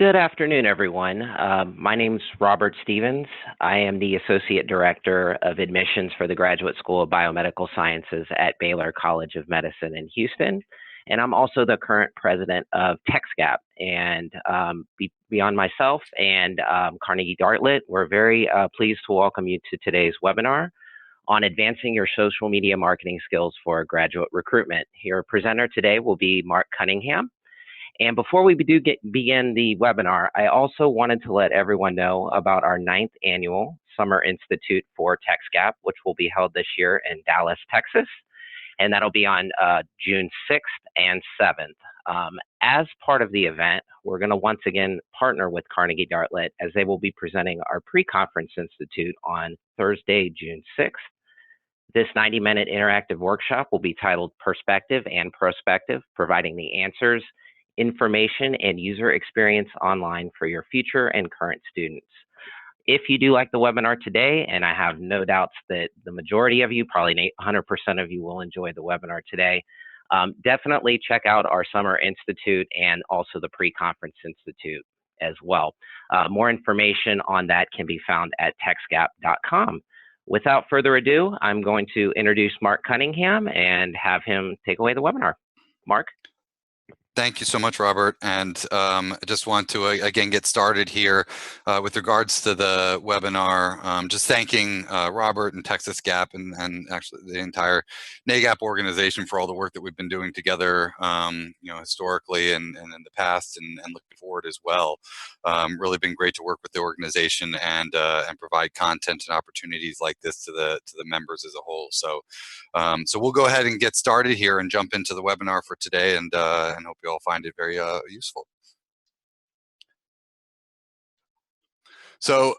Good afternoon, everyone. My name's Robert Stevens. I am the Associate Director of Admissions for the Graduate School of Biomedical Sciences at Baylor College of Medicine in Houston. And I'm also the current president of TextGap. And beyond myself and Carnegie Dartlet, we're very pleased to welcome you to today's webinar on advancing your social media marketing skills for graduate recruitment. Your presenter today will be Mark Cunningham. And before we begin the webinar, I also wanted to let everyone know about our 9th annual Summer Institute for TextGap, which will be held this year in Dallas, Texas. And that'll be on June 6th and 7th. As part of the event, we're going to once again partner with Carnegie Dartlet as they will be presenting our pre-conference institute on Thursday, June 6th. This 90-minute interactive workshop will be titled Perspective and Prospective, providing the answers, information, and user experience online for your future and current students. If you do like the webinar today, and I have no doubts that the majority of you, probably 100% of you, will enjoy the webinar today, definitely check out our Summer Institute and also the Pre-Conference Institute as well. More information on that can be found at textgap.com. Without further ado, I'm going to introduce Mark Cunningham and have him take away the webinar. Mark? Thank you so much, Robert. And I just want to, again, get started here with regards to the webinar. Just thanking Robert and TexasGap and actually the entire NAGAP organization for all the work that we've been doing together, historically and in the past, and looking forward as well. Really been great to work with the organization and provide content and opportunities like this to the members as a whole. So we'll go ahead and get started here and jump into the webinar for today, and hope you all find it very useful. So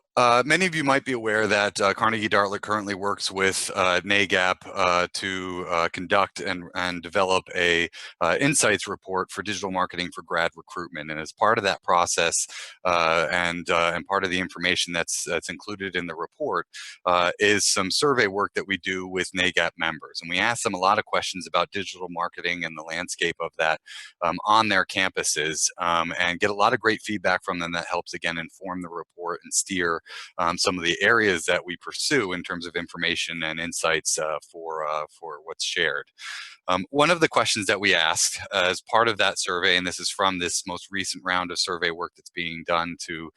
many of you might be aware that Carnegie Dartlet currently works with NAGAP to conduct and develop a insights report for digital marketing for grad recruitment. And as part of that process and part of the information that's included in the report is some survey work that we do with NAGAP members. And we ask them a lot of questions about digital marketing and the landscape of that on their campuses, and get a lot of great feedback from them that helps, again, inform the report and steer some of the areas that we pursue in terms of information and insights for what's shared. One of the questions that we asked as part of that survey, and this is from this most recent round of survey work that's being done to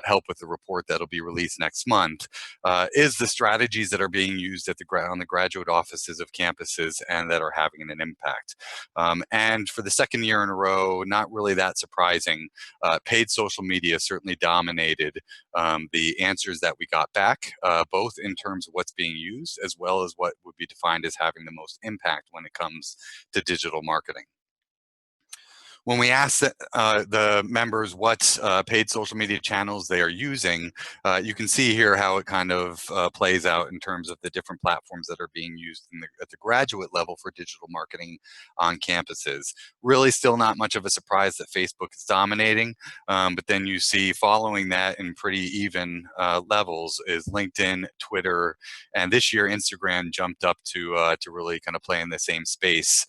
help with the report that'll be released next month, is the strategies that are being used at on the graduate offices of campuses and that are having an impact. And for the second year in a row, not really that surprising, paid social media certainly dominated the answers that we got back, both in terms of what's being used as well as what would be defined as having the most impact when it comes to digital marketing. When we ask the members what paid social media channels they are using, you can see here how it kind of plays out in terms of the different platforms that are being used at the graduate level for digital marketing on campuses. Really still not much of a surprise that Facebook is dominating, but then you see following that in pretty even levels is LinkedIn, Twitter, and this year Instagram jumped up to really kind of play in the same space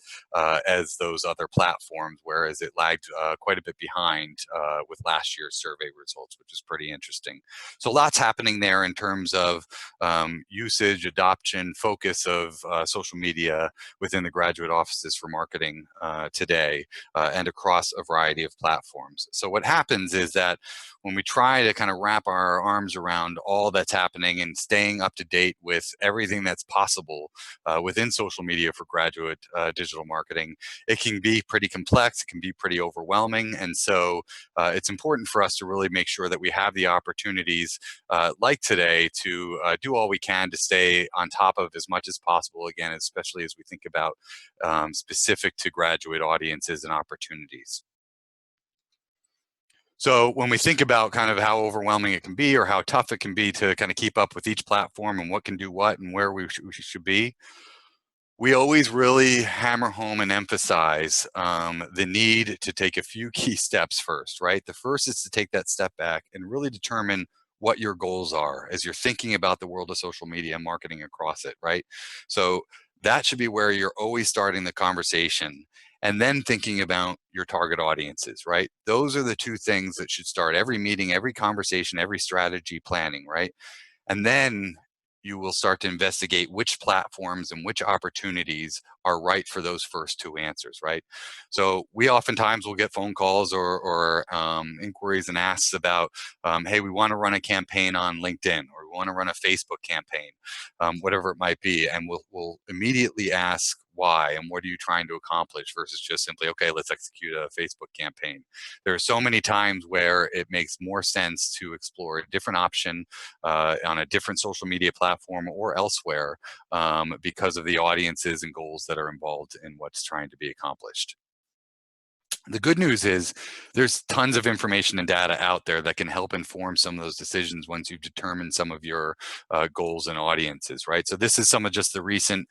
as those other platforms, whereas it lagged quite a bit behind with last year's survey results, which is pretty interesting. So lots happening there in terms of usage, adoption, focus of social media within the graduate offices for marketing today and across a variety of platforms. So what happens is that when we try to kind of wrap our arms around all that's happening and staying up to date with everything that's possible within social media for graduate digital marketing, it can be pretty complex, it can be pretty overwhelming, and so it's important for us to really make sure that we have the opportunities like today to do all we can to stay on top of as much as possible, again, especially as we think about specific to graduate audiences and opportunities. So when we think about kind of how overwhelming it can be or how tough it can be to kind of keep up with each platform and what can do what and where we should be, we always really hammer home and emphasize the need to take a few key steps first, right? The first is to take that step back and really determine what your goals are as you're thinking about the world of social media and marketing across it, right? So that should be where you're always starting the conversation. and then thinking about your target audiences, right? Those are the two things that should start every meeting, every conversation, every strategy planning, right? And then you will start to investigate which platforms and which opportunities are right for those first two answers, right? So we oftentimes will get phone calls or inquiries and asks about, hey, we want to run a campaign on LinkedIn, or we want to run a Facebook campaign, whatever it might be. And we'll immediately ask why and what are you trying to accomplish, versus just simply, okay, let's execute a Facebook campaign. There are so many times where it makes more sense to explore a different option on a different social media platform or elsewhere, because of the audiences and goals that are involved in what's trying to be accomplished. The good news is there's tons of information and data out there that can help inform some of those decisions once you've determined some of your goals and audiences, right? So this is some of just the recent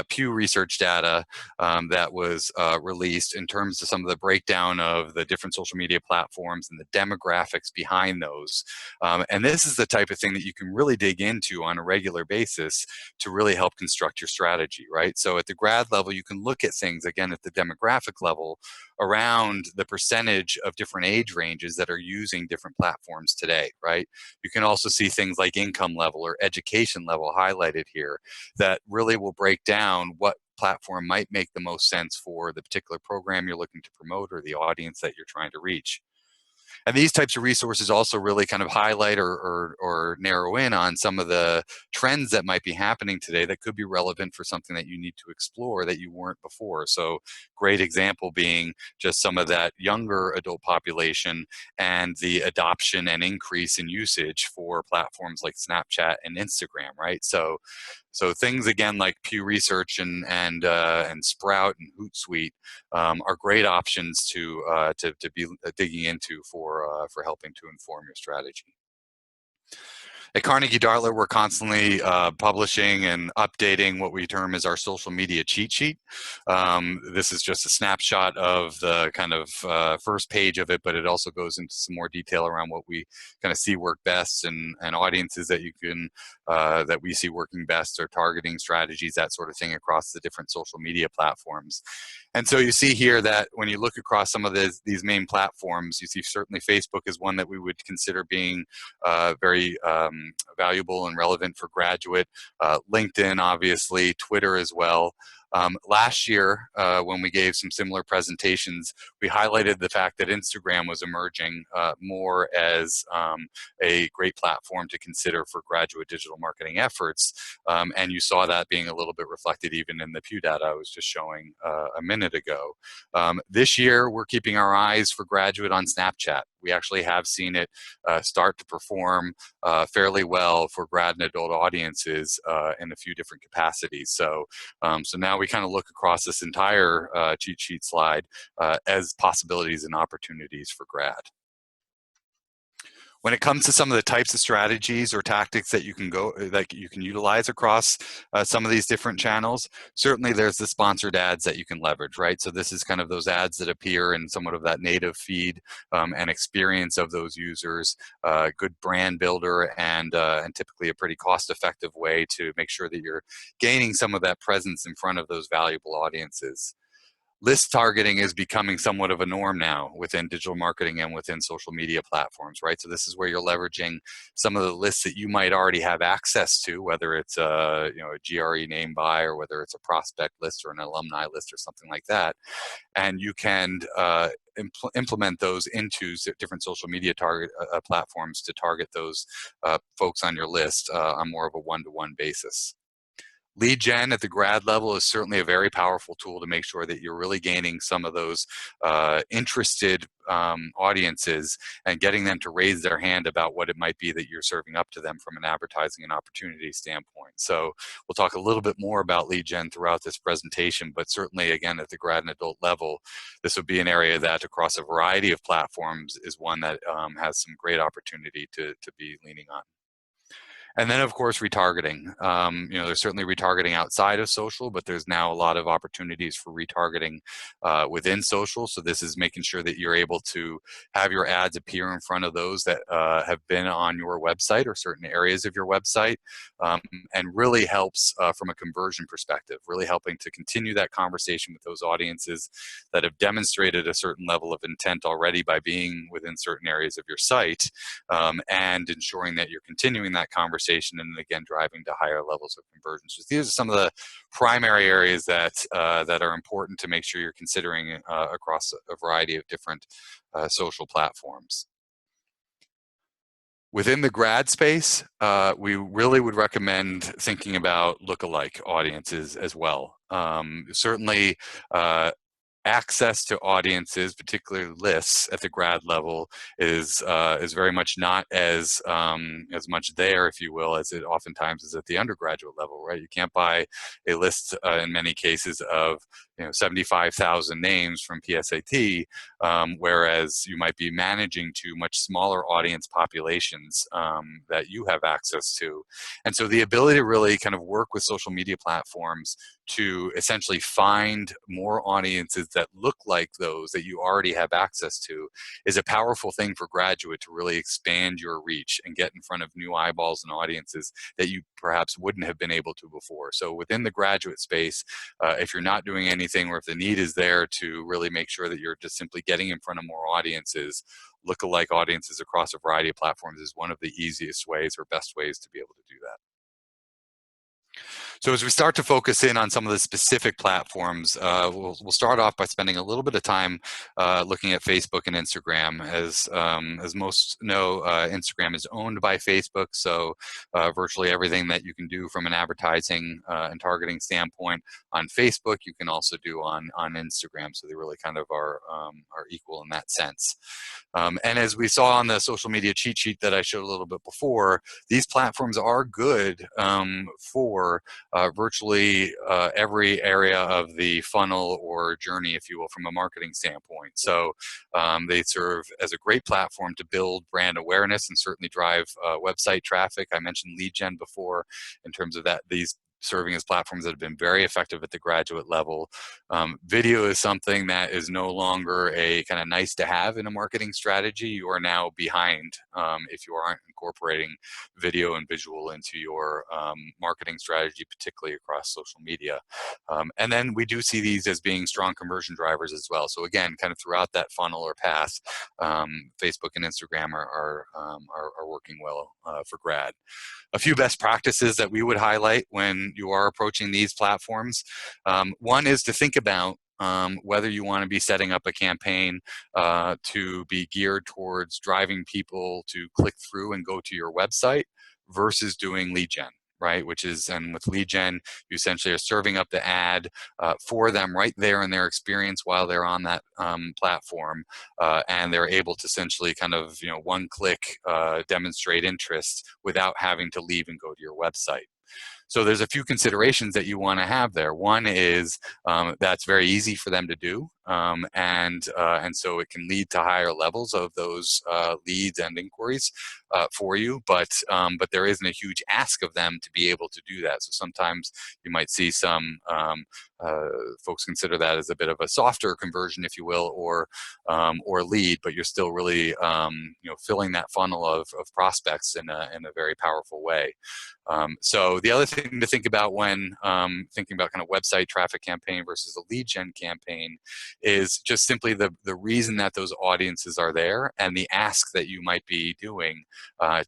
Pew Research data that was released in terms of some of the breakdown of the different social media platforms and the demographics behind those. And this is the type of thing that you can really dig into on a regular basis to really help construct your strategy, right? So at the grad level, you can look at things, again, at the demographic level, around the percentage of different age ranges that are using different platforms today, right? You can also see things like income level or education level highlighted here that really will break down what platform might make the most sense for the particular program you're looking to promote or the audience that you're trying to reach. And these types of resources also really kind of highlight or narrow in on some of the trends that might be happening today that could be relevant for something that you need to explore that you weren't before. So great example being just some of that younger adult population and the adoption and increase in usage for platforms like Snapchat and Instagram, right? So things, again, like Pew Research and Sprout and Hootsuite are great options to be digging into for helping to inform your strategy. At Carnegie Dartler, we're constantly publishing and updating what we term as our social media cheat sheet. This is just a snapshot of the kind of first page of it, but it also goes into some more detail around what we kind of see work best and audiences that you can that we see working best, or targeting strategies, that sort of thing, across the different social media platforms. And so you see here that when you look across some of these main platforms, you see certainly Facebook is one that we would consider being very valuable and relevant for graduate. LinkedIn, obviously, Twitter as well. Last year, when we gave some similar presentations, we highlighted the fact that Instagram was emerging more as a great platform to consider for graduate digital marketing efforts. And you saw that being a little bit reflected even in the Pew data I was just showing a minute ago. This year, we're keeping our eyes for graduate on Snapchat. We actually have seen it start to perform fairly well for grad and adult audiences in a few different capacities. So now we kind of look across this entire cheat sheet slide as possibilities and opportunities for grad. When it comes to some of the types of strategies or tactics that you can utilize across some of these different channels, certainly there's the sponsored ads that you can leverage, right? So this is kind of those ads that appear in somewhat of that native feed and experience of those users, good brand builder, and typically a pretty cost-effective way to make sure that you're gaining some of that presence in front of those valuable audiences. List targeting is becoming somewhat of a norm now within digital marketing and within social media platforms, right? So this is where you're leveraging some of the lists that you might already have access to, whether it's a GRE name buy, or whether it's a prospect list or an alumni list or something like that. And you can implement those into different social media target platforms to target those folks on your list on more of a one-to-one basis. Lead gen at the grad level is certainly a very powerful tool to make sure that you're really gaining some of those interested audiences and getting them to raise their hand about what it might be that you're serving up to them from an advertising and opportunity standpoint. So we'll talk a little bit more about lead gen throughout this presentation, but certainly, again, at the grad and adult level, this would be an area that across a variety of platforms is one that has some great opportunity to be leaning on. And then, of course, retargeting. There's certainly retargeting outside of social, but there's now a lot of opportunities for retargeting within social. So this is making sure that you're able to have your ads appear in front of those that have been on your website or certain areas of your website, and really helps from a conversion perspective, really helping to continue that conversation with those audiences that have demonstrated a certain level of intent already by being within certain areas of your site, and ensuring that you're continuing that conversation and again driving to higher levels of conversion. So these are some of the primary areas that that are important to make sure you're considering across a variety of different social platforms. Within the grad space, we really would recommend thinking about lookalike audiences as well. Certainly, access to audiences, particularly lists at the grad level, is very much not as much there, if you will, as it oftentimes is at the undergraduate level, right? You can't buy a list in many cases of 75,000 names from PSAT, whereas you might be managing to much smaller audience populations that you have access to. And so the ability to really kind of work with social media platforms to essentially find more audiences that look like those that you already have access to is a powerful thing for graduate to really expand your reach and get in front of new eyeballs and audiences that you perhaps wouldn't have been able to before. So within the graduate space, if you're not doing anything or if the need is there to really make sure that you're just simply getting in front of more audiences, lookalike audiences across a variety of platforms is one of the easiest ways or best ways to be able to do that. So as we start to focus in on some of the specific platforms, we'll start off by spending a little bit of time looking at Facebook and Instagram. As most know, Instagram is owned by Facebook, so virtually everything that you can do from an advertising and targeting standpoint on Facebook, you can also do on Instagram. So they really kind of are equal in that sense. And as we saw on the social media cheat sheet that I showed a little bit before, these platforms are good for virtually every area of the funnel or journey, if you will, from a marketing standpoint. So they serve as a great platform to build brand awareness and certainly drive website traffic. I mentioned lead gen before in terms of that, these serving as platforms that have been very effective at the graduate level. Video is something that is no longer a kind of nice to have in a marketing strategy. You are now behind if you aren't incorporating video and visual into your marketing strategy, particularly across social media. And then we do see these as being strong conversion drivers as well. So again, kind of throughout that funnel or path, Facebook and Instagram are working well for grad. A few best practices that we would highlight when you are approaching these platforms. One is to think about whether you want to be setting up a campaign to be geared towards driving people to click through and go to your website versus doing lead gen, right? Which is, and with lead gen, you essentially are serving up the ad for them right there in their experience while they're on that platform, and they're able to essentially kind of, one click demonstrate interest without having to leave and go to your website. So there's a few considerations that you want to have there. One is that's very easy for them to do, and so it can lead to higher levels of those leads and inquiries for you. But there isn't a huge ask of them to be able to do that. So sometimes you might see some folks consider that as a bit of a softer conversion, if you will, or lead, but you're still really filling that funnel of prospects in a very powerful way. So the other thing to think about when thinking about kind of website traffic campaign versus a lead gen campaign is just simply the reason that those audiences are there and the ask that you might be doing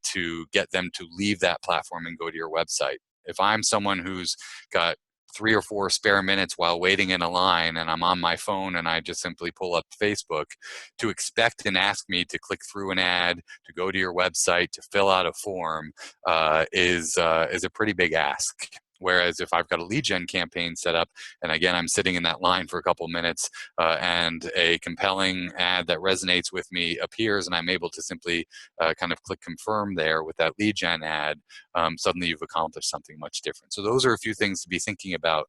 to get them to leave that platform and go to your website. If I'm someone who's got 3 or 4 spare minutes while waiting in a line and I'm on my phone and I just simply pull up Facebook, to expect and ask me to click through an ad, to go to your website, to fill out a form is a pretty big ask. Whereas if I've got a lead gen campaign set up, and again, I'm sitting in that line for a couple minutes, and a compelling ad that resonates with me appears, and I'm able to simply kind of click confirm there with that lead gen ad, suddenly you've accomplished something much different. So those are a few things to be thinking about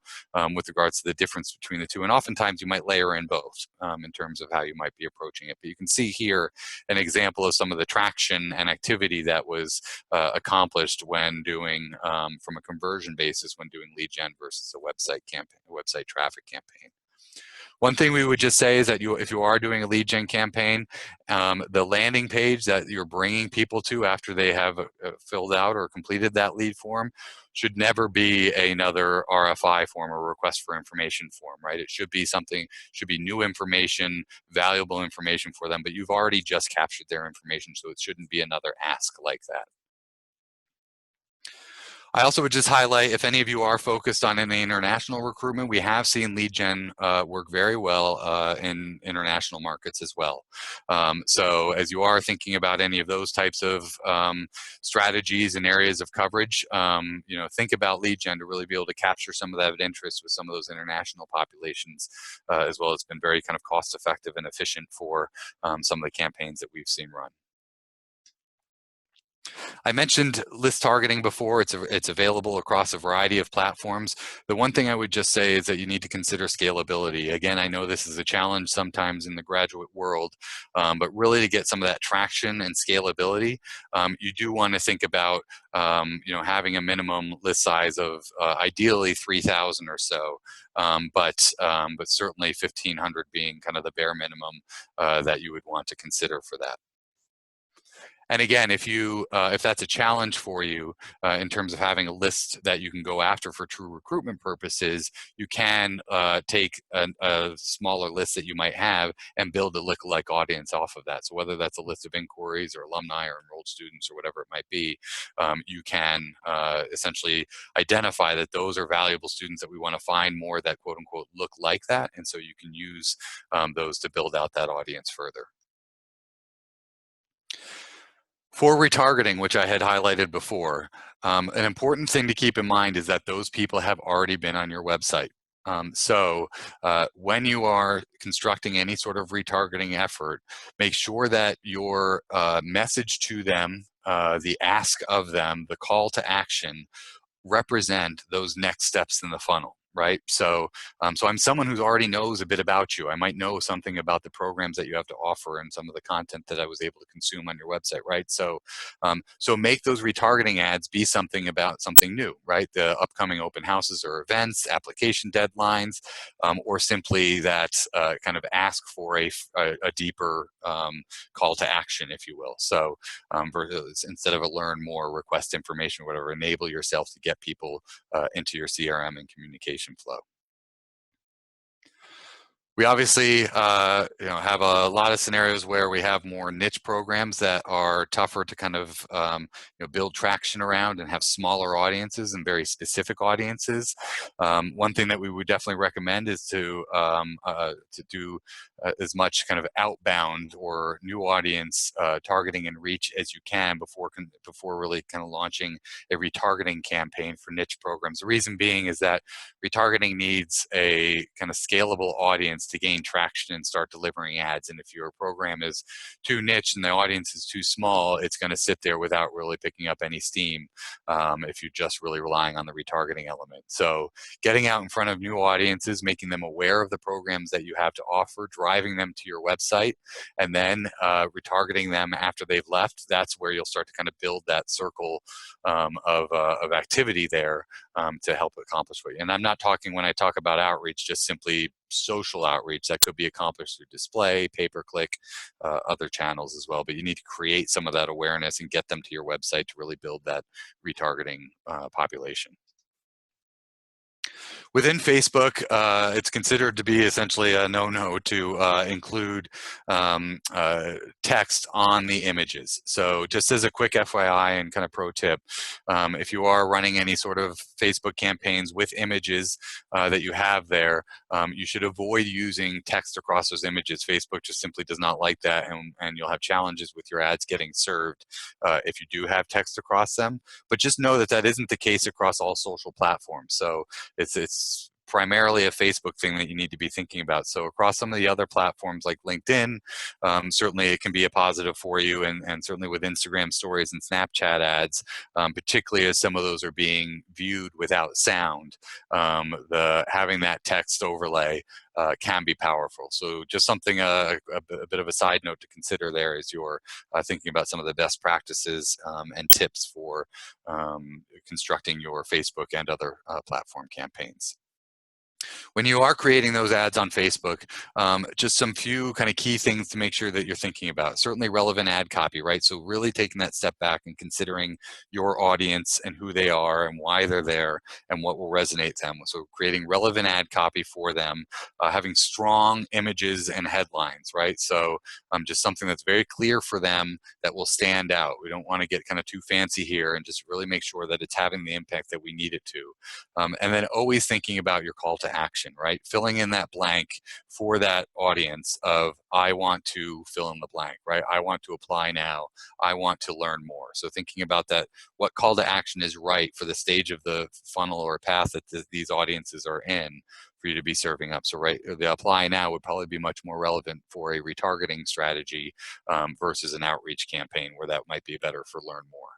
with regards to the difference between the two. And oftentimes you might layer in both in terms of how you might be approaching it. But you can see here an example of some of the traction and activity that was accomplished when doing, from a conversion basis, when doing lead gen versus a website campaign, a website traffic campaign. One thing we would just say is that if you are doing a lead gen campaign, the landing page that you're bringing people to after they have filled out or completed that lead form should never be another RFI form or request for information form, right? It should be something, should be new information, valuable information for them, but you've already just captured their information, so it shouldn't be another ask like that. I also would just highlight, if any of you are focused on any international recruitment, we have seen lead gen work very well in international markets as well. So as you are thinking about any of those types of strategies and areas of coverage, think about lead gen to really be able to capture some of that interest with some of those international populations as well. It's been very kind of cost effective and efficient for some of the campaigns that we've seen run. I mentioned list targeting before. It's available across a variety of platforms. The one thing I would just say is that you need to consider scalability. Again, I know this is a challenge sometimes in the graduate world, but really to get some of that traction and scalability, you do want to think about having a minimum list size of ideally 3,000 or so, but certainly 1,500 being kind of the bare minimum that you would want to consider for that. And again, if that's a challenge for you in terms of having a list that you can go after for true recruitment purposes, you can take a smaller list that you might have and build a lookalike audience off of that. So whether that's a list of inquiries or alumni or enrolled students or whatever it might be, you can essentially identify that those are valuable students that we want to find more that quote unquote look like that. And so you can use those to build out that audience further. For retargeting, which I had highlighted before, an important thing to keep in mind is that those people have already been on your website. So when you are constructing any sort of retargeting effort, make sure that your message to them, the ask of them, the call to action, represent those next steps in the funnel, right? So I'm someone who already knows a bit about you. I might know something about the programs that you have to offer and some of the content that I was able to consume on your website, right? So so make those retargeting ads be something about something new, right? The upcoming open houses or events, application deadlines, or simply that kind of ask for a deeper call to action, if you will. So instead of a learn more, request information, whatever, enable yourself to get people into your CRM and communication flow. We obviously have a lot of scenarios where we have more niche programs that are tougher to kind of build traction around and have smaller audiences and very specific audiences. One thing that we would definitely recommend is to do as much kind of outbound or new audience targeting and reach as you can before really kind of launching a retargeting campaign for niche programs. The reason being is that retargeting needs a kind of scalable audience to gain traction and start delivering ads. And if your program is too niche and the audience is too small, it's going to sit there without really picking up any steam if you're just really relying on the retargeting element. So getting out in front of new audiences, making them aware of the programs that you have to offer, driving them to your website, and then retargeting them after they've left, that's where you'll start to kind of build that circle of activity there to help accomplish what you. And I'm not talking, when I talk about outreach, just simply social outreach. That could be accomplished through display, pay-per-click, other channels as well. But you need to create some of that awareness and get them to your website to really build that retargeting population. Within Facebook, it's considered to be essentially a no-no to include text on the images. So just as a quick FYI and kind of pro tip, if you are running any sort of Facebook campaigns with images that you have there, you should avoid using text across those images. Facebook just simply does not like that, and you'll have challenges with your ads getting served if you do have text across them. But just know that that isn't the case across all social platforms. So it's primarily a Facebook thing that you need to be thinking about. So across some of the other platforms like LinkedIn, certainly it can be a positive for you, and certainly with Instagram stories and Snapchat ads, particularly as some of those are being viewed without sound, having that text overlay can be powerful. So just something, a bit of a side note to consider there as you're thinking about some of the best practices and tips for constructing your Facebook and other platform campaigns. When you are creating those ads on Facebook, just some few kind of key things to make sure that you're thinking about. Certainly relevant ad copy, right? So really taking that step back and considering your audience and who they are and why they're there and what will resonate them. So creating relevant ad copy for them, having strong images and headlines, right? So just something that's very clear for them that will stand out. We don't want to get kind of too fancy here, and just really make sure that it's having the impact that we need it to. And then always thinking about your call to action, right? Filling in that blank for that audience of, I want to fill in the blank, right? I want to apply now. I want to learn more. So thinking about that, what call to action is right for the stage of the funnel or path that these audiences are in for you to be serving up. So right, the apply now would probably be much more relevant for a retargeting strategy versus an outreach campaign, where that might be better for learn more.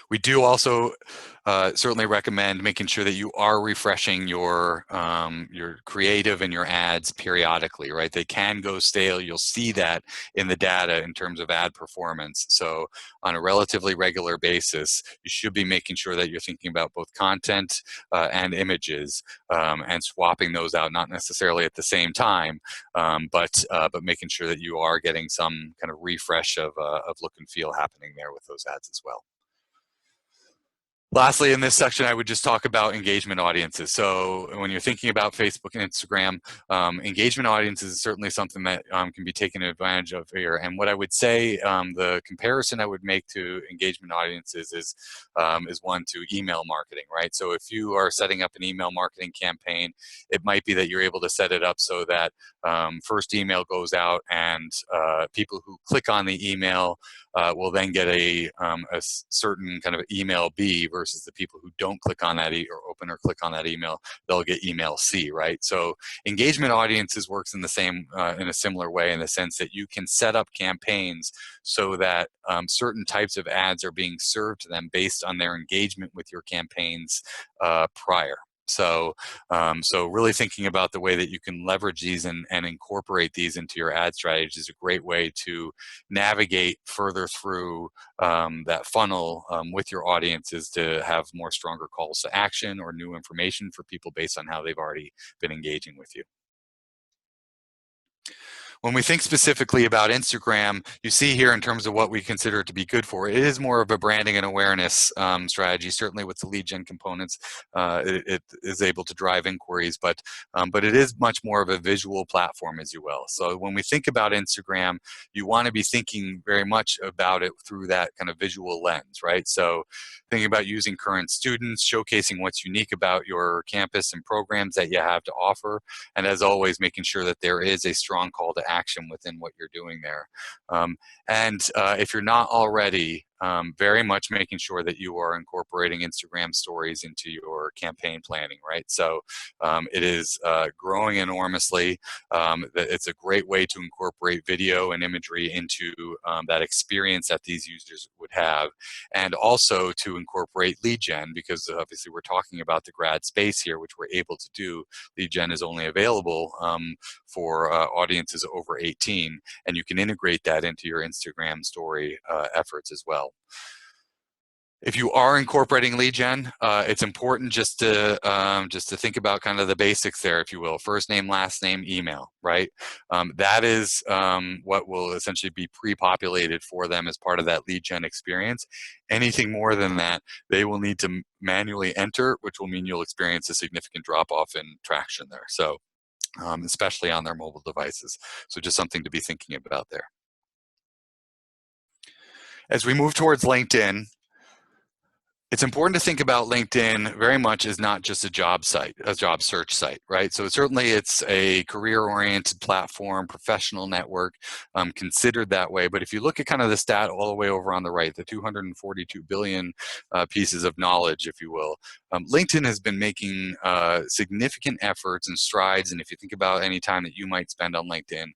We do also certainly recommend making sure that you are refreshing your creative and your ads periodically, right? They can go stale. You'll see that in the data in terms of ad performance. So on a relatively regular basis, you should be making sure that you're thinking about both content and images and swapping those out, not necessarily at the same time, but making sure that you are getting some kind of refresh of look and feel happening there with those ads as well. Lastly, in this section, I would just talk about engagement audiences. So when you're thinking about Facebook and Instagram, engagement audiences is certainly something that can be taken advantage of here. And what I would say, the comparison I would make to engagement audiences is one to email marketing, right? So if you are setting up an email marketing campaign, it might be that you're able to set it up so that first email goes out, and people who click on the email will then get a certain kind of email B, versus the people who don't click on that or open or click on that email, they'll get email C, right? So engagement audiences works in the same, in a similar way, in the sense that you can set up campaigns so that certain types of ads are being served to them based on their engagement with your campaigns prior. So, so really thinking about the way that you can leverage these and incorporate these into your ad strategy is a great way to navigate further through that funnel with your audiences, to have more stronger calls to action or new information for people based on how they've already been engaging with you. When we think specifically about Instagram, you see here in terms of what we consider it to be good for, it is more of a branding and awareness strategy. Certainly with the lead gen components, it is able to drive inquiries, but it is much more of a visual platform, as you will. So when we think about Instagram, you want to be thinking very much about it through that kind of visual lens, right? So thinking about using current students, showcasing what's unique about your campus and programs that you have to offer, and as always, making sure that there is a strong call to action within what you're doing there. If you're not already, very much making sure that you are incorporating Instagram stories into your campaign planning, right? So it is growing enormously. It's a great way to incorporate video and imagery into that experience that these users would have, and also to incorporate lead gen, because obviously we're talking about the grad space here, which we're able to do. Lead gen is only available for audiences over 18, and you can integrate that into your Instagram story efforts as well. If you are incorporating lead gen, it's important just to think about kind of the basics there, if you will. First name, last name, email, right? That is what will essentially be pre-populated for them as part of that lead gen experience. Anything more than that, they will need to manually enter, which will mean you'll experience a significant drop-off in traction there. So, especially on their mobile devices. So just something to be thinking about there. As we move towards LinkedIn, it's important to think about LinkedIn very much as not just a job site, a job search site, right? So certainly it's a career-oriented platform, professional network, considered that way. But if you look at kind of the stat all the way over on the right, the 242 billion pieces of knowledge, if you will, LinkedIn has been making significant efforts and strides. And if you think about any time that you might spend on LinkedIn,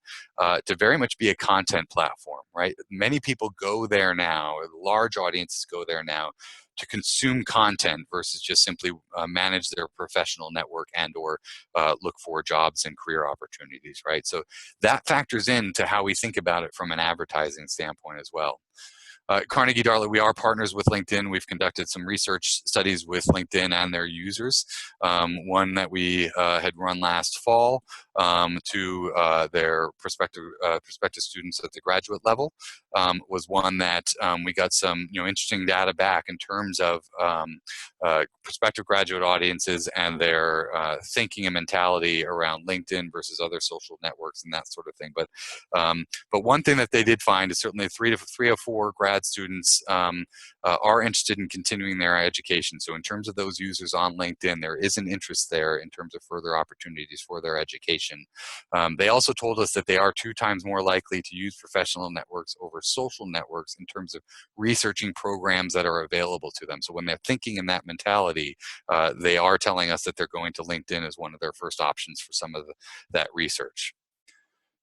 to very much be a content platform, right? Many people go there now, large audiences go there now, to consume content versus just simply manage their professional network and or look for jobs and career opportunities, right? So that factors into how we think about it from an advertising standpoint as well. Carnegie Dartlet, we are partners with LinkedIn. We've conducted some research studies with LinkedIn and their users. One that we had run last fall to their prospective students at the graduate level was one that we got some interesting data back in terms of prospective graduate audiences and their thinking and mentality around LinkedIn versus other social networks and that sort of thing. But one thing that they did find is certainly three of four grad students are interested in continuing their education. So in terms of those users on LinkedIn, there is an interest there in terms of further opportunities for their education. They also told us that they are 2 times more likely to use professional networks over social networks in terms of researching programs that are available to them. So when they're thinking in that mentality, they are telling us that they're going to LinkedIn as one of their first options for some of that research.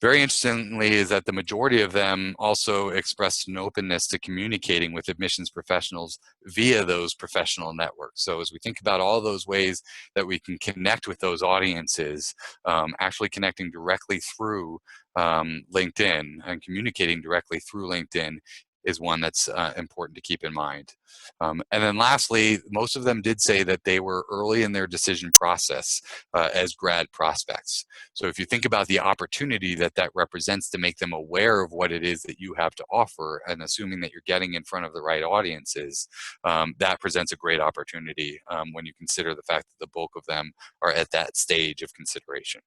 Very interestingly is that the majority of them also expressed an openness to communicating with admissions professionals via those professional networks. So as we think about all those ways that we can connect with those audiences, actually connecting directly through LinkedIn and communicating directly through LinkedIn is one that's important to keep in mind. And then lastly, most of them did say that they were early in their decision process as grad prospects. So if you think about the opportunity that that represents to make them aware of what it is that you have to offer, and assuming that you're getting in front of the right audiences, that presents a great opportunity when you consider the fact that the bulk of them are at that stage of consideration.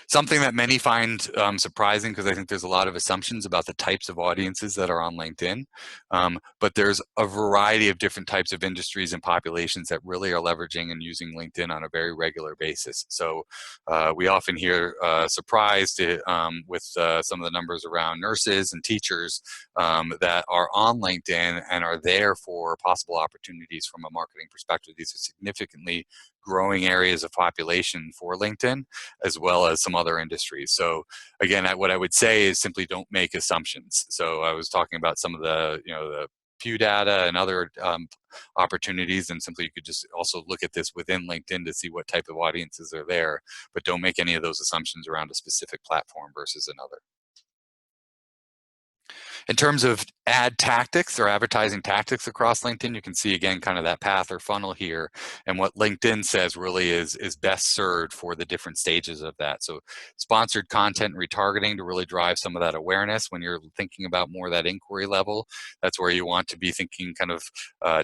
Something that many find surprising, because I think there's a lot of assumptions about the types of audiences that are on LinkedIn, but there's a variety of different types of industries and populations that really are leveraging and using LinkedIn on a very regular basis. So we often hear surprised with some of the numbers around nurses and teachers that are on LinkedIn and are there for possible opportunities from a marketing perspective. These are significantly growing areas of population for LinkedIn, as well as some other industries. So again, what I would say is simply don't make assumptions. So I was talking about some of the, the Pew data and other opportunities, and simply you could just also look at this within LinkedIn to see what type of audiences are there, but don't make any of those assumptions around a specific platform versus another. In terms of ad tactics or advertising tactics across LinkedIn, you can see again kind of that path or funnel here, and what LinkedIn says really is best served for the different stages of that. So sponsored content and retargeting to really drive some of that awareness when you're thinking about more that inquiry level. That's where you want to be thinking kind of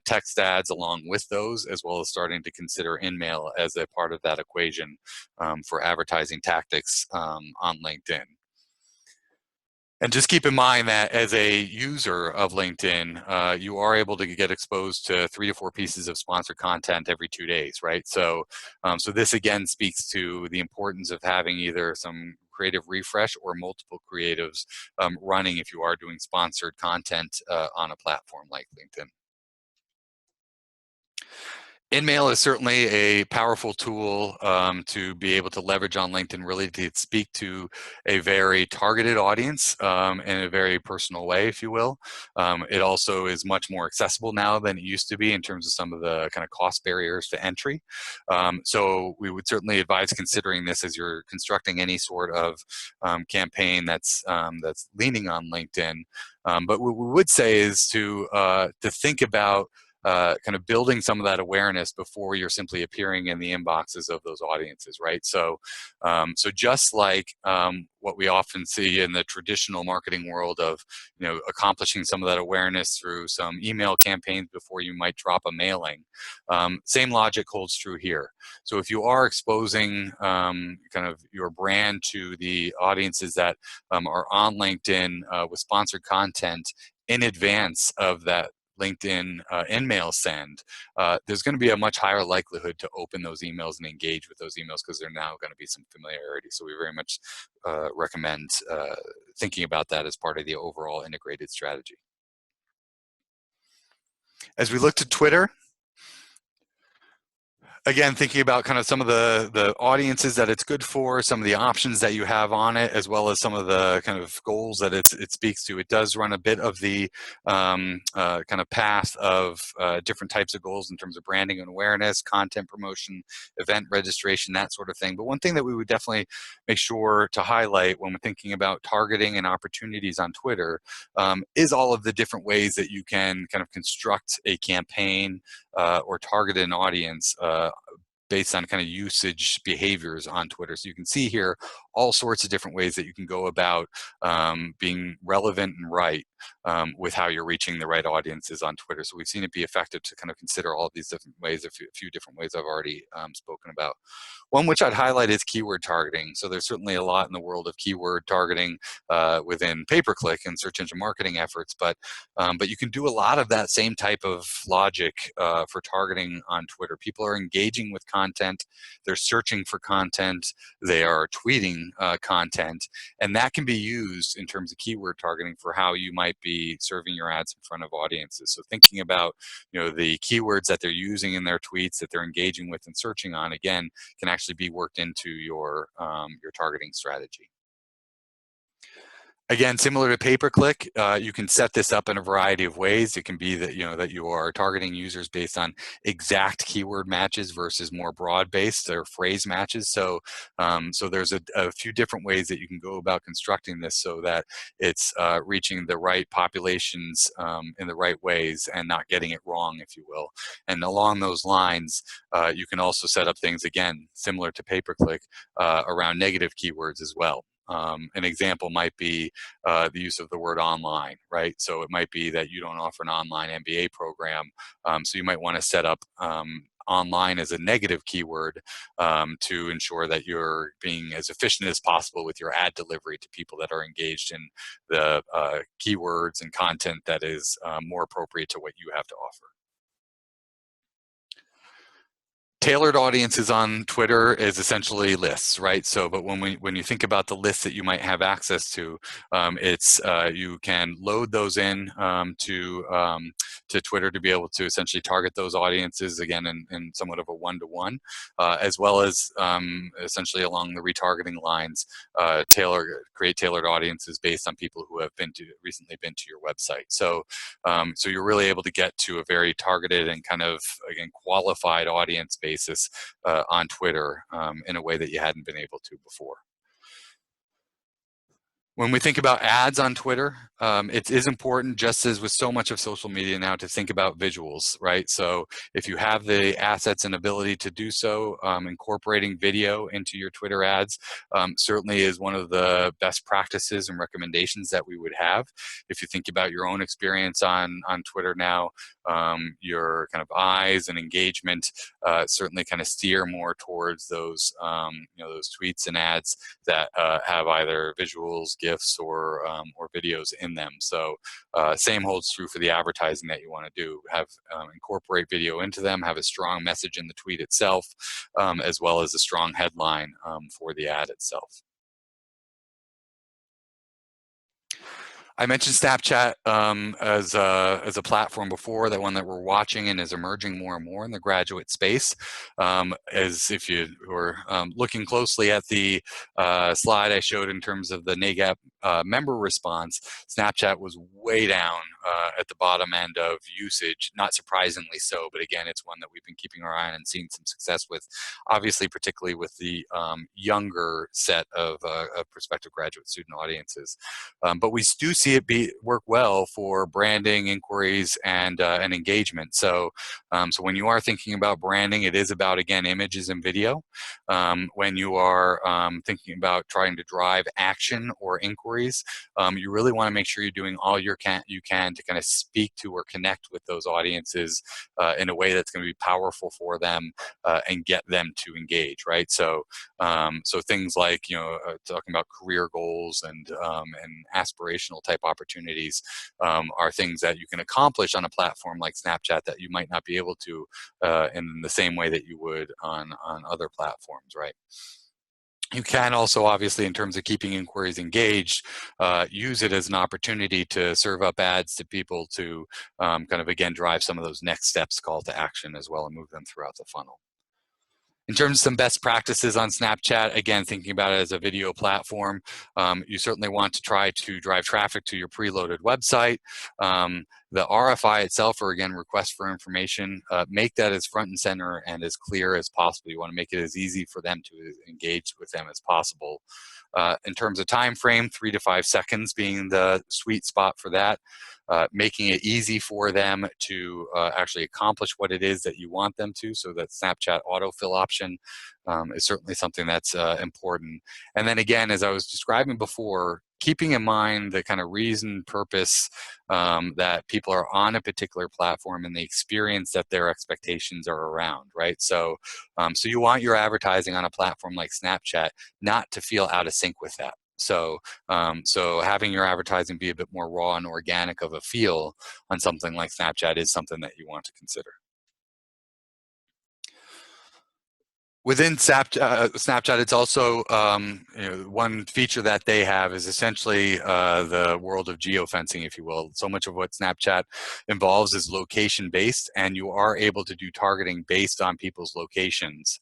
text ads along with those, as well as starting to consider InMail as a part of that equation for advertising tactics on LinkedIn. And just keep in mind that as a user of LinkedIn, you are able to get exposed to 3 to 4 pieces of sponsored content every 2 days, right? So, so this again speaks to the importance of having either some creative refresh or multiple creatives running if you are doing sponsored content on a platform like LinkedIn. InMail is certainly a powerful tool to be able to leverage on LinkedIn, really to speak to a very targeted audience in a very personal way, if you will. It also is much more accessible now than it used to be in terms of some of the kind of cost barriers to entry. So we would certainly advise considering this as you're constructing any sort of campaign that's leaning on LinkedIn. But what we would say is to think about kind of building some of that awareness before you're simply appearing in the inboxes of those audiences, right? So, so just like what we often see in the traditional marketing world of, accomplishing some of that awareness through some email campaigns before you might drop a mailing, same logic holds true here. So if you are exposing kind of your brand to the audiences that are on LinkedIn with sponsored content in advance of that LinkedIn InMail send, there's going to be a much higher likelihood to open those emails and engage with those emails because there's now going to be some familiarity. So we very much recommend thinking about that as part of the overall integrated strategy. As we look to Twitter, again, thinking about kind of some of the audiences that it's good for, some of the options that you have on it, as well as some of the kind of goals that it speaks to. It does run a bit of the kind of path of different types of goals in terms of branding and awareness, content promotion, event registration, that sort of thing. But one thing that we would definitely make sure to highlight when we're thinking about targeting and opportunities on Twitter is all of the different ways that you can kind of construct a campaign or target an audience based on kind of usage behaviors on Twitter. So you can see here all sorts of different ways that you can go about being relevant and right with how you're reaching the right audiences on Twitter. So we've seen it be effective to kind of consider all of these different ways, a few different ways I've already spoken about. One which I'd highlight is keyword targeting. So there's certainly a lot in the world of keyword targeting within pay-per-click and search engine marketing efforts, but you can do a lot of that same type of logic for targeting on Twitter. People are engaging with content, they're searching for content, they are tweeting content, and that can be used in terms of keyword targeting for how you might be serving your ads in front of audiences. So thinking about the keywords that they're using in their tweets that they're engaging with and searching on, again, can actually be worked into your targeting strategy. Again, similar to pay-per-click, you can set this up in a variety of ways. It can be that that you are targeting users based on exact keyword matches versus more broad-based or phrase matches. So, so there's a few different ways that you can go about constructing this so that it's reaching the right populations in the right ways and not getting it wrong, if you will. And along those lines, you can also set up things again similar to pay-per-click around negative keywords as well. An example might be the use of the word online, right? So it might be that you don't offer an online MBA program, so you might want to set up online as a negative keyword to ensure that you're being as efficient as possible with your ad delivery to people that are engaged in the keywords and content that is more appropriate to what you have to offer. Tailored audiences on Twitter is essentially lists, right? So, but when you think about the lists that you might have access to, it's you can load those in to Twitter to be able to essentially target those audiences again in somewhat of a one-to-one, as well as essentially along the retargeting lines, create tailored audiences based on people who have recently been to your website. So, so you're really able to get to a very targeted and kind of again qualified audience basis on Twitter in a way that you hadn't been able to before. When we think about ads on Twitter, it is important, just as with so much of social media now, to think about visuals, right? So if you have the assets and ability to do so, incorporating video into your Twitter ads certainly is one of the best practices and recommendations that we would have. If you think about your own experience on Twitter now, your kind of eyes and engagement certainly kind of steer more towards those, those tweets and ads that have either visuals, GIFs, or videos in them. So same holds true for the advertising that you want to do. Have incorporate video into them, have a strong message in the tweet itself, as well as a strong headline for the ad itself. I mentioned Snapchat as a platform before, that one that we're watching and is emerging more and more in the graduate space. As if you were looking closely at the slide I showed in terms of the NAGAP member response, Snapchat was way down at the bottom end of usage, not surprisingly so, but again, it's one that we've been keeping our eye on and seeing some success with, obviously, particularly with the younger set of prospective graduate student audiences. But we do see it work well for branding, inquiries, and engagement. So, so when you are thinking about branding, it is about, again, images and video. When you are thinking about trying to drive action or inquiries, you really want to make sure you're doing all you can to kind of speak to or connect with those audiences in a way that's going to be powerful for them and get them to engage, right? So, so things like, talking about career goals and aspirational type opportunities are things that you can accomplish on a platform like Snapchat that you might not be able to in the same way that you would on other platforms, right? You can also, obviously, in terms of keeping inquiries engaged, use it as an opportunity to serve up ads to people to kind of, again, drive some of those next steps, call to action as well, and move them throughout the funnel. In terms of some best practices on Snapchat, again, thinking about it as a video platform, you certainly want to try to drive traffic to your preloaded website. The RFI itself, or again, request for information, make that as front and center and as clear as possible. You want to make it as easy for them to engage with them as possible. In terms of time frame, 3 to 5 seconds being the sweet spot for that. Making it easy for them to actually accomplish what it is that you want them to, so that Snapchat autofill option is certainly something that's important. And then again, as I was describing before, keeping in mind the kind of reason, purpose that people are on a particular platform and the experience that their expectations are around, right? So, so you want your advertising on a platform like Snapchat not to feel out of sync with that. So, so having your advertising be a bit more raw and organic of a feel on something like Snapchat is something that you want to consider. Within Snapchat, it's also one feature that they have is essentially the world of geofencing, if you will. So much of what Snapchat involves is location-based, and you are able to do targeting based on people's locations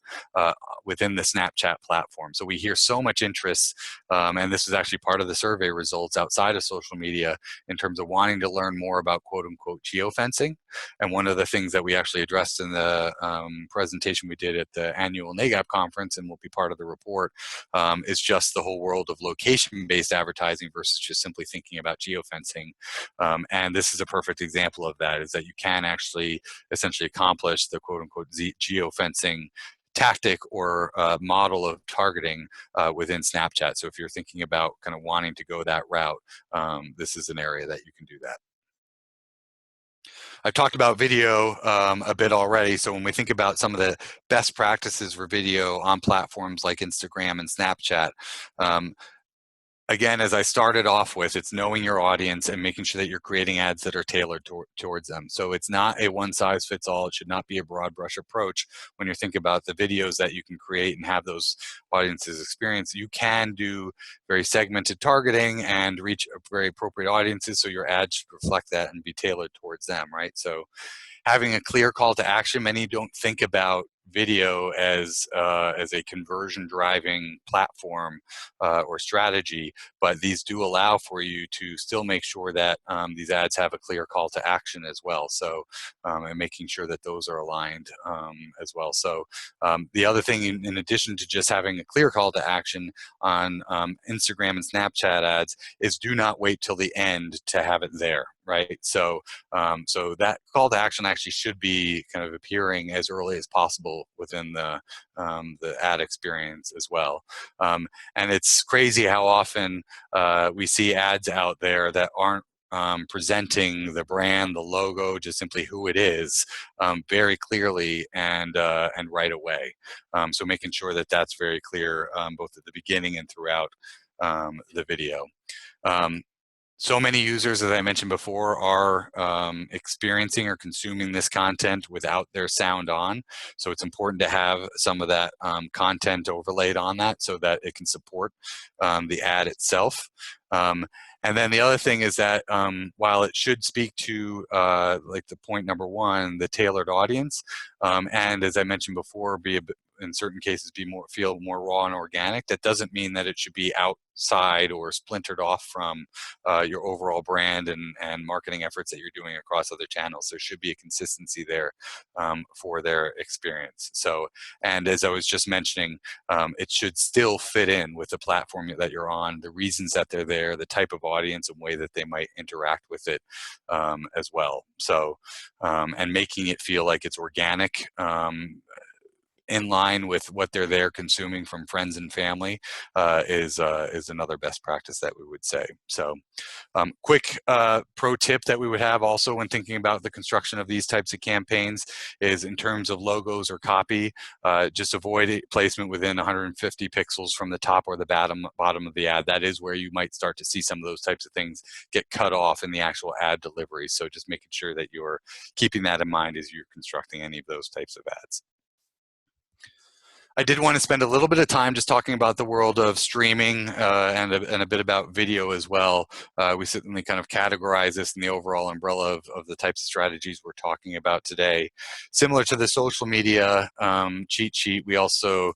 within the Snapchat platform. So we hear so much interest, and this is actually part of the survey results outside of social media in terms of wanting to learn more about quote-unquote geofencing. And one of the things that we actually addressed in the presentation we did at the annual NAGAP conference, and will be part of the report, is just the whole world of location-based advertising versus just simply thinking about geofencing. And this is a perfect example of that, is that you can actually essentially accomplish the quote-unquote geofencing tactic or model of targeting within Snapchat. So if you're thinking about kind of wanting to go that route, this is an area that you can do that. I've talked about video a bit already. So when we think about some of the best practices for video on platforms like Instagram and Snapchat, again, as I started off with, it's knowing your audience and making sure that you're creating ads that are tailored towards them. So it's not a one-size-fits-all. It should not be a broad brush approach when you're thinking about the videos that you can create and have those audiences experience. You can do very segmented targeting and reach very appropriate audiences, so your ads should reflect that and be tailored towards them, right? So having a clear call to action. Many don't think about video as a conversion driving platform or strategy, but these do allow for you to still make sure that these ads have a clear call to action as well. So and making sure that those are aligned as well. So the other thing, in addition to just having a clear call to action on Instagram and Snapchat ads, is do not wait till the end to have it there, right? So so that call to action actually should be kind of appearing as early as possible within the ad experience as well. And it's crazy how often we see ads out there that aren't presenting the brand, the logo, just simply who it is, very clearly and right away. So making sure that that's very clear both at the beginning and throughout the video. So many users, as I mentioned before, are experiencing or consuming this content without their sound on. So it's important to have some of that content overlaid on that so that it can support the ad itself. And then the other thing is that while it should speak to like the point number one, the tailored audience, and as I mentioned before, be a bit, in certain cases feel more raw and organic, that doesn't mean that it should be outside or splintered off from your overall brand and marketing efforts that you're doing across other channels. There should be a consistency there for their experience. So, and as I was just mentioning, it should still fit in with the platform that you're on, the reasons that they're there, the type of audience and way that they might interact with it as well. So, and making it feel like it's organic, in line with what they're there consuming from friends and family is another best practice that we would say. So quick pro tip that we would have also when thinking about the construction of these types of campaigns is in terms of logos or copy, just avoid placement within 150 pixels from the top or the bottom of the ad. That is where you might start to see some of those types of things get cut off in the actual ad delivery. So just making sure that you're keeping that in mind as you're constructing any of those types of ads. I did want to spend a little bit of time just talking about the world of streaming and a bit about video as well. We certainly kind of categorize this in the overall umbrella of the types of strategies we're talking about today. Similar to the social media cheat sheet, we also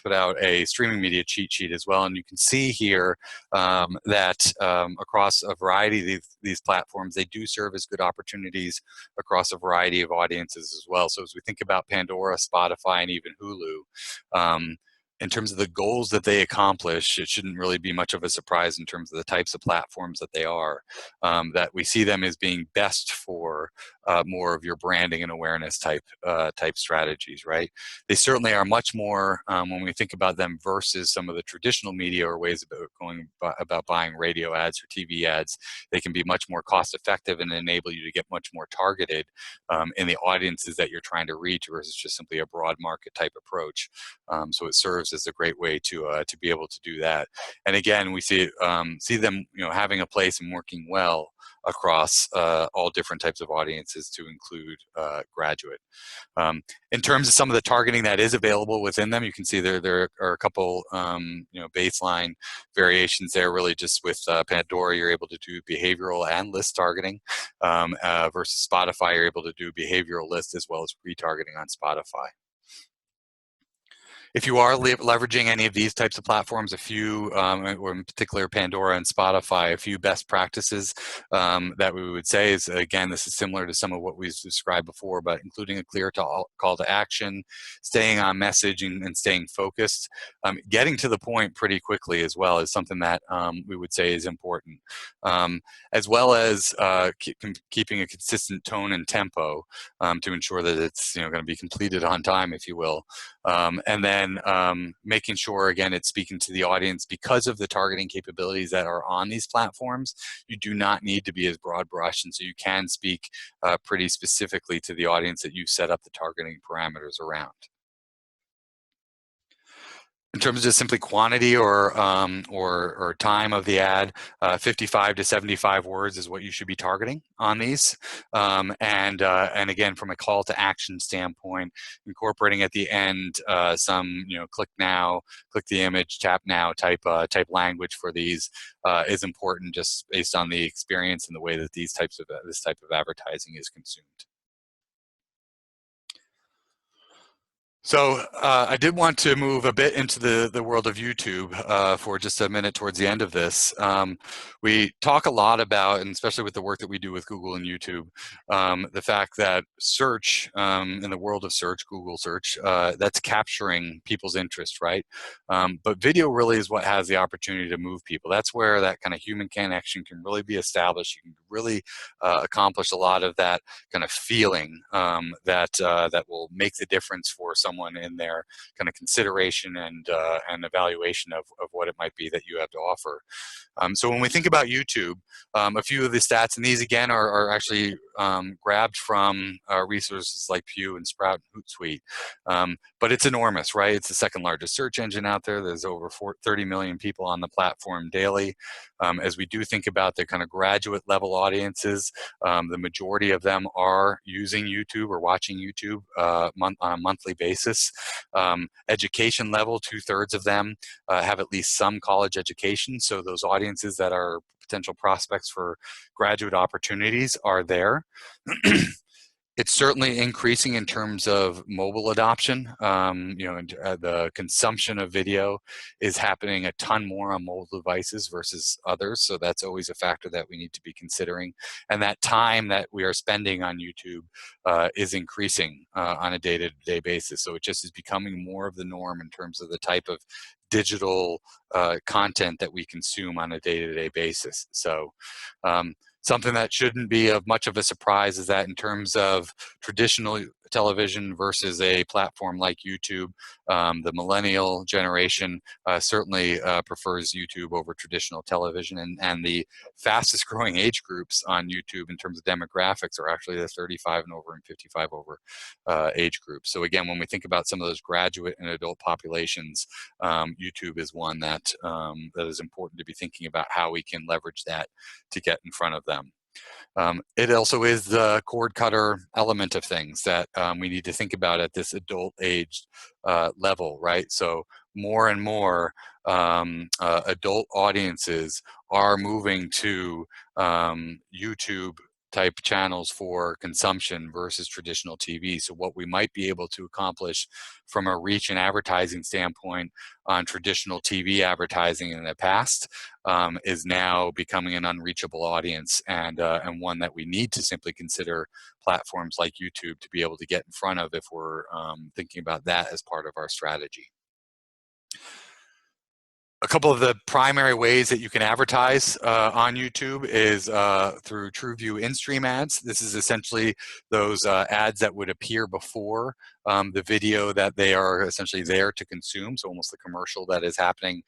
put out a streaming media cheat sheet as well. And you can see here that across a variety of these platforms, they do serve as good opportunities across a variety of audiences as well. So as we think about Pandora, Spotify, and even Hulu, in terms of the goals that they accomplish, it shouldn't really be much of a surprise in terms of the types of platforms that they are, that we see them as being best for more of your branding and awareness type strategies, right? They certainly are much more, when we think about them versus some of the traditional media or ways about buying radio ads or TV ads, they can be much more cost effective and enable you to get much more targeted in the audiences that you're trying to reach versus just simply a broad market type approach. So it serves as a great way to be able to do that. And again, we see them having a place and working well across all different types of audiences to include graduate. In terms of some of the targeting that is available within them, you can see there are a couple baseline variations there. Really, just with Pandora, you're able to do behavioral and list targeting, versus Spotify, you're able to do behavioral list as well as retargeting on Spotify. If you are leveraging any of these types of platforms, a few, or in particular Pandora and Spotify, a few best practices that we would say is, again, this is similar to some of what we've described before, but including a clear call to action, staying on message and staying focused, getting to the point pretty quickly as well is something that we would say is important, as well as keeping a consistent tone and tempo to ensure that it's going to be completed on time, if you will, and then making sure, again, it's speaking to the audience. Because of the targeting capabilities that are on these platforms, you do not need to be as broad brush, and so you can speak pretty specifically to the audience that you've set up the targeting parameters around. In terms of just simply quantity or time of the ad, 55 to 75 words is what you should be targeting on these. And again, from a call to action standpoint, incorporating at the end some click now, click the image, tap now type language for these is important, just based on the experience and the way that this type of advertising is consumed. So I did want to move a bit into the world of YouTube for just a minute towards the end of this. We talk a lot about, and especially with the work that we do with Google and YouTube, the fact that search, in the world of search, Google search, that's capturing people's interest, right? But video really is what has the opportunity to move people. That's where that kind of human connection can really be established. You can really accomplish a lot of that kind of feeling that will make the difference for someone in their kind of consideration and evaluation of what it might be that you have to offer. So when we think about YouTube, a few of the stats, and these again are actually grabbed from resources like Pew and Sprout and Hootsuite, but it's enormous, right? It's the second largest search engine out there. There's over 30 million people on the platform daily. As we do think about the kind of graduate level audiences. The majority of them are using YouTube or watching YouTube on a monthly basis. Education level, 2/3 of them have at least some college education. So those audiences that are potential prospects for graduate opportunities are there. It's certainly increasing in terms of mobile adoption. The consumption of video is happening a ton more on mobile devices versus others, so that's always a factor that we need to be considering. And that time that we are spending on YouTube is increasing on a day-to-day basis, so it just is becoming more of the norm in terms of the type of digital content that we consume on a day-to-day basis. So something that shouldn't be of much of a surprise is that in terms of traditional television versus a platform like YouTube, the millennial generation certainly prefers YouTube over traditional television, and the fastest growing age groups on YouTube in terms of demographics are actually the 35 and over and 55 over age groups. So again, when we think about some of those graduate and adult populations, YouTube is one that that is important to be thinking about how we can leverage that to get in front of them. It also is the cord cutter element of things that we need to think about at this adult age level, right? So more and more adult audiences are moving to YouTube type channels for consumption versus traditional TV. So what we might be able to accomplish from a reach and advertising standpoint on traditional TV advertising in the past is now becoming an unreachable audience, and one that we need to simply consider platforms like YouTube to be able to get in front of if we're thinking about that as part of our strategy. A couple of the primary ways that you can advertise on YouTube is through TrueView in-stream ads. This is essentially those ads that would appear before the video that they are essentially there to consume. So almost the commercial that is happening,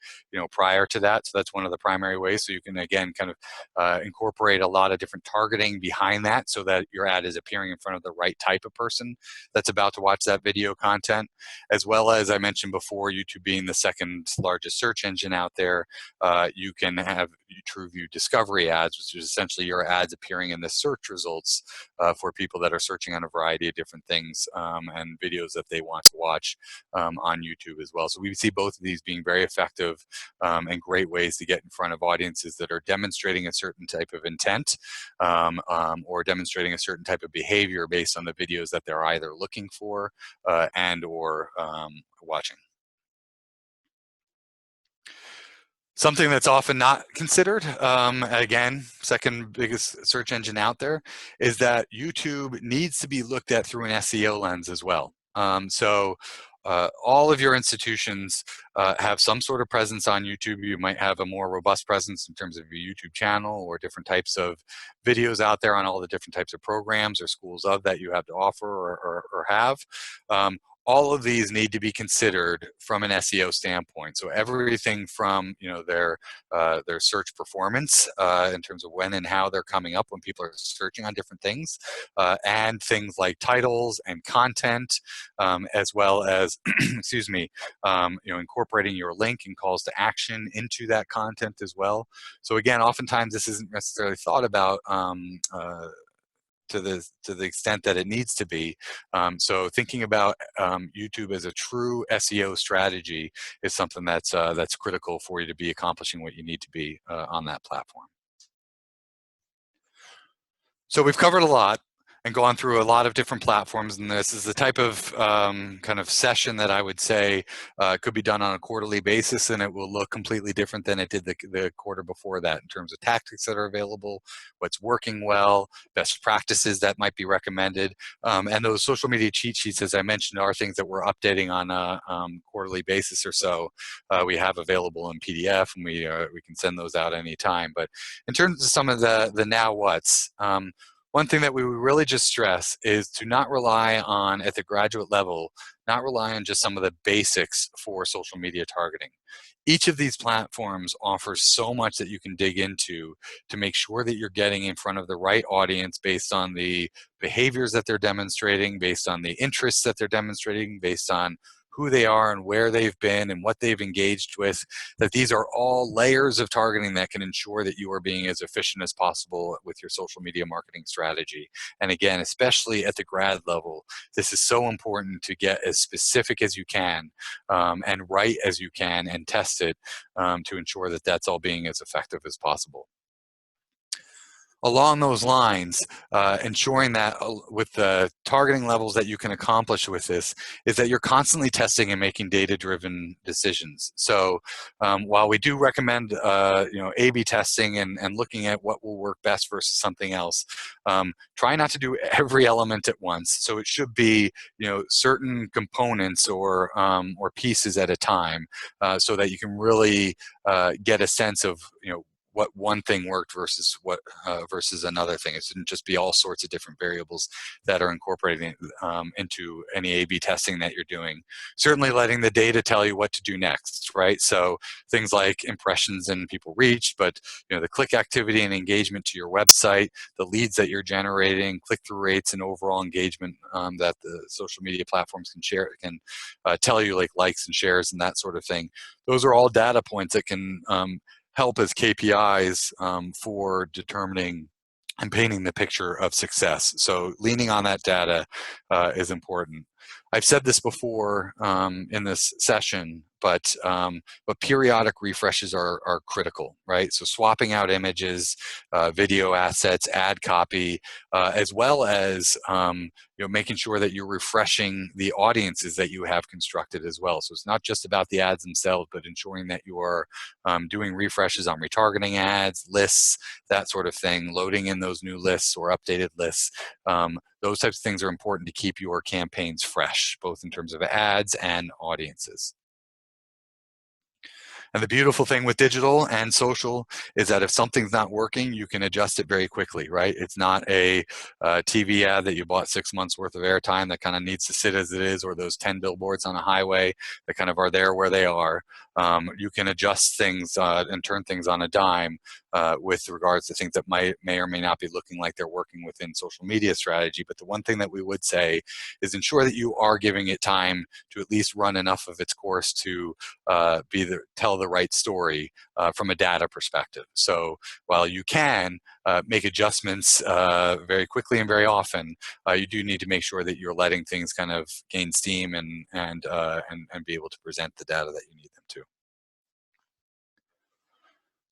prior to that. So that's one of the primary ways. So you can again kind of incorporate a lot of different targeting behind that, so that your ad is appearing in front of the right type of person that's about to watch that video content. As well as I mentioned before, YouTube being the second largest search engine out there, you can have TrueView discovery ads, which is essentially your ads appearing in the search results for people that are searching on a variety of different things and videos that they want to watch on YouTube as well. So we see both of these being very effective and great ways to get in front of audiences that are demonstrating a certain type of intent or demonstrating a certain type of behavior based on the videos that they're either looking for and or watching. Something that's often not considered, again, second biggest search engine out there, is that YouTube needs to be looked at through an SEO lens as well. All of your institutions have some sort of presence on YouTube. You might have a more robust presence in terms of your YouTube channel or different types of videos out there on all the different types of programs or schools of that you have to offer or have. All of these need to be considered from an SEO standpoint. So everything from their search performance in terms of when and how they're coming up when people are searching on different things, and things like titles and content, as well as excuse me, incorporating your link and calls to action into that content as well. So again, oftentimes this isn't necessarily thought about to the extent that it needs to be. So thinking about YouTube as a true SEO strategy is something that's critical for you to be accomplishing what you need to be on that platform. So we've covered a lot and gone through a lot of different platforms, and this is the type of kind of session that I would say could be done on a quarterly basis, and it will look completely different than it did the quarter before that in terms of tactics that are available, what's working well, best practices that might be recommended, and those social media cheat sheets, as I mentioned, are things that we're updating on a quarterly basis or so. We have available in PDF, and we can send those out anytime. But in terms of some of the now what's, one thing that we would really just stress is to not rely on, at the graduate level, not rely on just some of the basics for social media targeting. Each of these platforms offers so much that you can dig into to make sure that you're getting in front of the right audience based on the behaviors that they're demonstrating, based on the interests that they're demonstrating, based on who they are and where they've been and what they've engaged with, that these are all layers of targeting that can ensure that you are being as efficient as possible with your social media marketing strategy. And again, especially at the grad level, this is so important to get as specific as you can and right as you can and test it to ensure that that's all being as effective as possible. Along those lines, ensuring that with the targeting levels that you can accomplish with this is that you're constantly testing and making data-driven decisions. So while we do recommend A/B testing and looking at what will work best versus something else, try not to do every element at once. So it should be certain components or pieces at a time, so that you can really get a sense of what one thing worked versus versus another thing. It shouldn't just be all sorts of different variables that are incorporated into any A/B testing that you're doing. Certainly letting the data tell you what to do next, right? So things like impressions and people reached, but the click activity and engagement to your website, the leads that you're generating, click-through rates and overall engagement that the social media platforms can tell you, like likes and shares and that sort of thing. Those are all data points that can help as KPIs for determining and painting the picture of success. So leaning on that data is important. I've said this before in this session, but periodic refreshes are critical, right? So swapping out images, video assets, ad copy, as well as making sure that you're refreshing the audiences that you have constructed as well. So it's not just about the ads themselves, but ensuring that you are doing refreshes on retargeting ads, lists, that sort of thing, loading in those new lists or updated lists. Those types of things are important to keep your campaigns fresh, both in terms of ads and audiences. And the beautiful thing with digital and social is that if something's not working, you can adjust it very quickly, right? It's not a TV ad that you bought 6 months worth of airtime that kind of needs to sit as it is, or those 10 billboards on a highway that kind of are there where they are. You can adjust things and turn things on a dime with regards to things that may or may not be looking like they're working within social media strategy. But the one thing that we would say is ensure that you are giving it time to at least run enough of its course to tell the right story from a data perspective. So while you can make adjustments very quickly and very often, you do need to make sure that you're letting things kind of gain steam and be able to present the data that you need them to.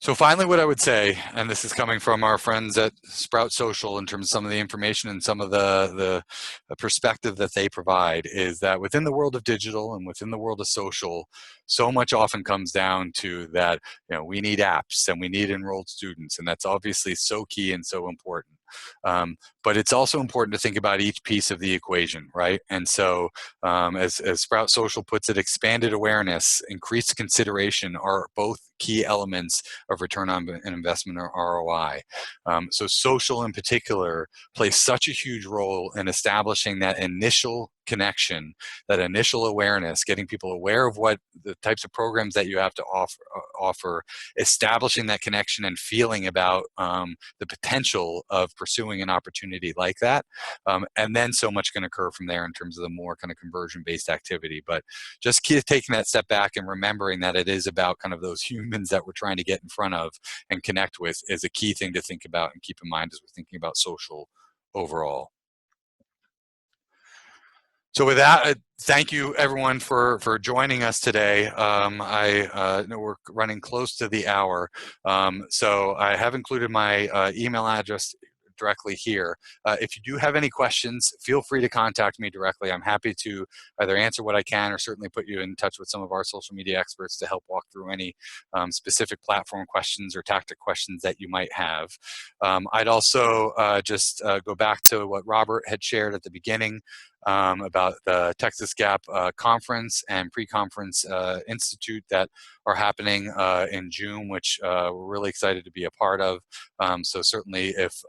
So finally, what I would say, and this is coming from our friends at Sprout Social in terms of some of the information and some of the perspective that they provide, is that within the world of digital and within the world of social, so much often comes down to that, we need apps and we need enrolled students, and that's obviously so key and so important. But it's also important to think about each piece of the equation, right? And so as Sprout Social puts it, expanded awareness, increased consideration are both key elements of return on an investment or ROI. So social in particular plays such a huge role in establishing that initial connection, that initial awareness, getting people aware of what the types of programs that you have to offer, establishing that connection and feeling about the potential of pursuing an opportunity like that. And then so much can occur from there in terms of the more kind of conversion-based activity. But just keep taking that step back and remembering that it is about kind of those humans that we're trying to get in front of and connect with is a key thing to think about and keep in mind as we're thinking about social overall. So with that, thank you everyone for joining us today. I know we're running close to the hour, so I have included my email address directly here. If you do have any questions, feel free to contact me directly. I'm happy to either answer what I can or certainly put you in touch with some of our social media experts to help walk through any specific platform questions or tactic questions that you might have. I'd also just go back to what Robert had shared at the beginning about the Texas Gap conference and pre-conference institute that are happening in June, which we're really excited to be a part of. So certainly if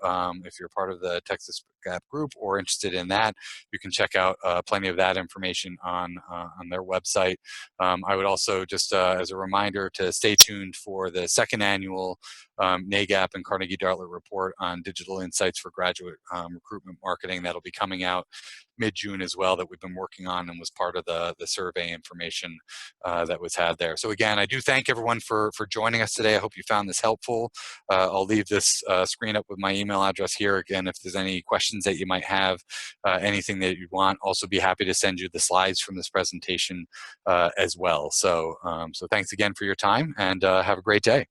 you're part of the Texas NAGAP group or interested in that, you can check out plenty of that information on their website. I would also just as a reminder to stay tuned for the second annual NAGAP and Carnegie Dartlet report on digital insights for graduate recruitment marketing. That'll be coming out mid-June as well, that we've been working on and was part of the survey information that was had there. So again, I do thank everyone for joining us today. I hope you found this helpful. I'll leave this screen up with my email address here. Again, if there's any questions that you might have, anything that you want, also be happy to send you the slides from this presentation as well. So, so thanks again for your time, and have a great day.